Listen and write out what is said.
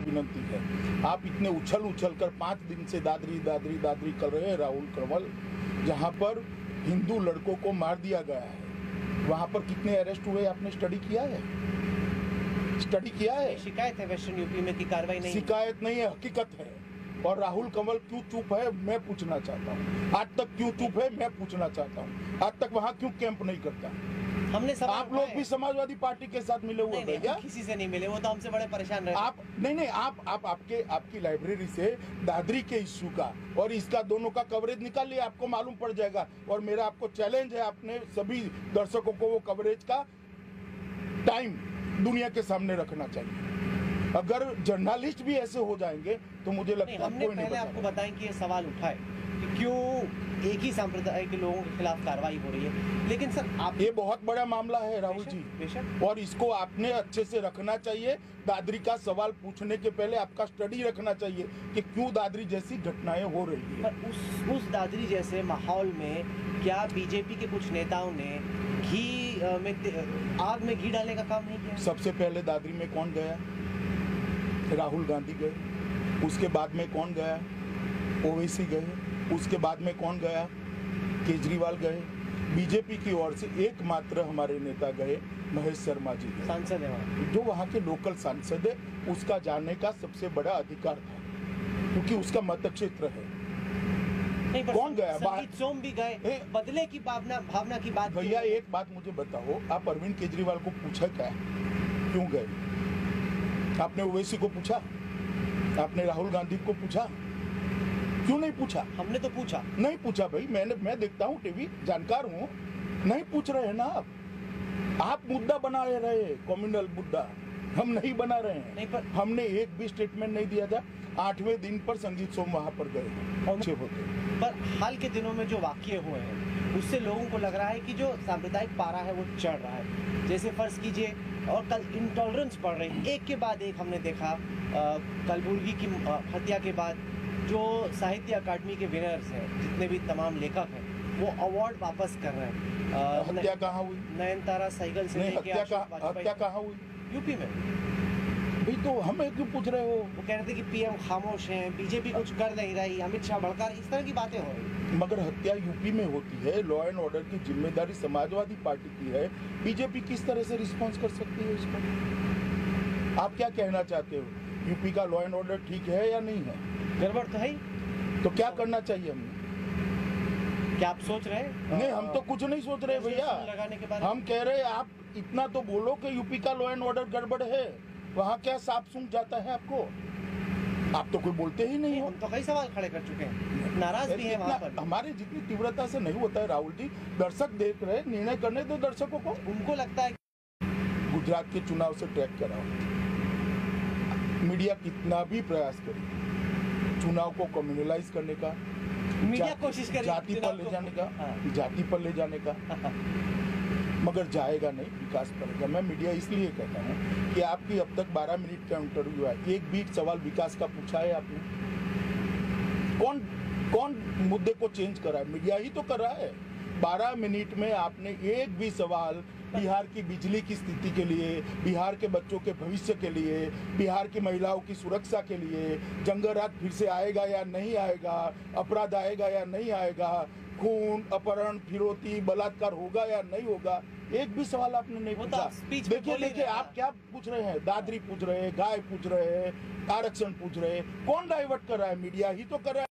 विनंती है, आप इतने उछल कर 5 दिन से दादरी दादरी दादरी कर रहे हैं राहुल कंवल, जहां पर हिंदू लड़कों को मार दिया गया है, वहां पर कितने अरेस्ट हुए आपने स्टडी किया है? स्टडी किया है? शिकायत है वेस्टर्न यूपी में की कार्रवाई नहीं, शिकायत नहीं है, हकीकत है। और राहुल कंवल क्यों चुप है, मैं पूछना चाहता हूँ। आज तक क्यों चुप है, मैं पूछना चाहता हूँ। आज तक वहाँ क्यों कैंप नहीं करता? हमने आप लोग भी समाजवादी पार्टी के साथ मिले हुए भैया? किसी से नहीं मिले, वो तो हमसे बड़े परेशान रहे। आप नहीं, आप आपकी लाइब्रेरी से दादरी के इश्यू का और इसका दोनों का कवरेज निकाल लिया, आपको मालूम पड़ जाएगा। और मेरा आपको चैलेंज है, आपने सभी दर्शकों को वो कवरेज का टाइम दुनिया के सामने रखना चाहिए। अगर जर्नलिस्ट भी ऐसे हो जाएंगे तो मुझे लगता है हमने पहले आपको बताएं कि ये सवाल उठाए कि क्यों एक ही संप्रदाय के लोगों के खिलाफ कार्रवाई हो रही है, लेकिन सर आप ये बहुत बड़ा मामला है राहुल जी, बेशक, और इसको आपने अच्छे से रखना चाहिए। दादरी का सवाल पूछने के पहले आपका स्टडी रखना चाहिए कि क्यों दादरी जैसी घटनाएं हो रही है। पर उस दादरी जैसे माहौल में क्या बीजेपी के कुछ नेताओं ने आग में घी डालने का काम नहीं किया? सबसे पहले दादरी में कौन गया? राहुल गांधी गए। उसके बाद में कौन गया? ओवैसी गए। उसके बाद में कौन गया? केजरीवाल गए। बीजेपी की ओर से एकमात्र हमारे नेता गए, महेश शर्मा जी गए। सांसद है जो वहाँ के लोकल सांसद है, उसका जाने का सबसे बड़ा अधिकार था, क्योंकि उसका मत क्षेत्र है। नहीं, कौन गया? संगीत सोम भी गए। बदले की भावना की बात। भैया एक बात मुझे बताओ, आप अरविंद केजरीवाल को पूछा क्या, क्यों गए? आपने ओवैसी को पूछा? आपने राहुल गांधी को पूछा? क्यों नहीं पूछा? हमने तो पूछा। नहीं पूछा भाई, मैं देखता हूँ टीवी, जानकार हूँ। नहीं पूछ रहे हैं ना आप मुद्दा बना रहे, कम्युनल मुद्दा। हम नहीं बना रहे हैं। नहीं, पर हमने एक भी स्टेटमेंट नहीं दिया था। 8वें दिन पर संगीत सोम वहां पर गए अच्छे होते। पर हाल के दिनों में जो वाकये हुए हैं उससे लोगों को लग रहा है कि जो सांप्रदायिक पारा है वो चढ़ रहा है। जैसे फर्ज कीजिए, और कल इंटॉलरेंस बढ़ रही है, एक के बाद एक हमने देखा। कलबुर्गी की हत्या के बाद जो साहित्य अकादमी के विनर्स हैं, जितने भी तमाम लेखक हैं, वो अवार्ड वापस कर रहे हैं। हत्या कहाँ हुई? नयनतारा सहगल से लेके हत्या कहाँ हुई? यूपी में। भाई तो हमें क्यों पूछ रहे हो? वो कह रहे थे कि पीएम खामोश हैं, बीजेपी कुछ कर नहीं रही, अमित शाह भड़का, इस तरह की बातें हो रही। मगर हत्या यूपी में होती है, लॉ एंड ऑर्डर की जिम्मेदारी समाजवादी पार्टी की है। बीजेपी किस तरह से रिस्पॉन्स कर सकती है इसको? आप क्या कहना चाहते हो? यूपी का लॉ एंड ऑर्डर ठीक है या नहीं है? गड़बड़ तो है ही। तो क्या करना चाहिए हमें? क्या आप सोच रहे हैं? नहीं, हम तो कुछ नहीं सोच रहे भैया। लगाने के बाद हम कह रहे आप इतना तो बोलो कि यूपी का लॉ एंड ऑर्डर गड़बड़ है। वहाँ क्या साफ सूंघ जाता है आपको? आप तो कोई बोलते ही नहीं हो। हम तो कई सवाल खड़े कर चुके हैं, नाराज भी हैं वहाँ पर। हमारे जितनी तीव्रता से नहीं होता है राहुल जी। दर्शक देख रहे, निर्णय करने दो दर्शकों को। उनको लगता है गुजरात के चुनाव से ट्रैक कराओ। मीडिया कितना भी प्रयास करे चुनाव को कम्युनलाइज करने का, मीडिया कोशिश करे जाति पर ले जाने का, जाति पर ले जाने का, मगर जाएगा नहीं, विकास करेगा। मैं मीडिया इसलिए कहता हूँ कि आपकी अब तक 12 मिनट का इंटरव्यू है, एक भी सवाल विकास का पूछा है आपने? कौन मुद्दे को चेंज करा है? मीडिया ही तो कर रहा है। 12 मिनट में आपने एक भी सवाल बिहार की बिजली की स्थिति के लिए, बिहार के बच्चों के भविष्य के लिए, बिहार की महिलाओं की सुरक्षा के लिए, जंगल राज फिर से आएगा या नहीं आएगा, अपराध आएगा या नहीं आएगा, खून, अपहरण, फिरौती, बलात्कार होगा या नहीं होगा, एक भी सवाल आपने नहीं पूछा। देखिए आप क्या पूछ रहे हैं? दादरी पूछ रहे हैं, गाय पूछ रहे हैं, आरक्षण पूछ रहे हैं। कौन डाइवर्ट कर रहा है? मीडिया ही तो कर रहा है।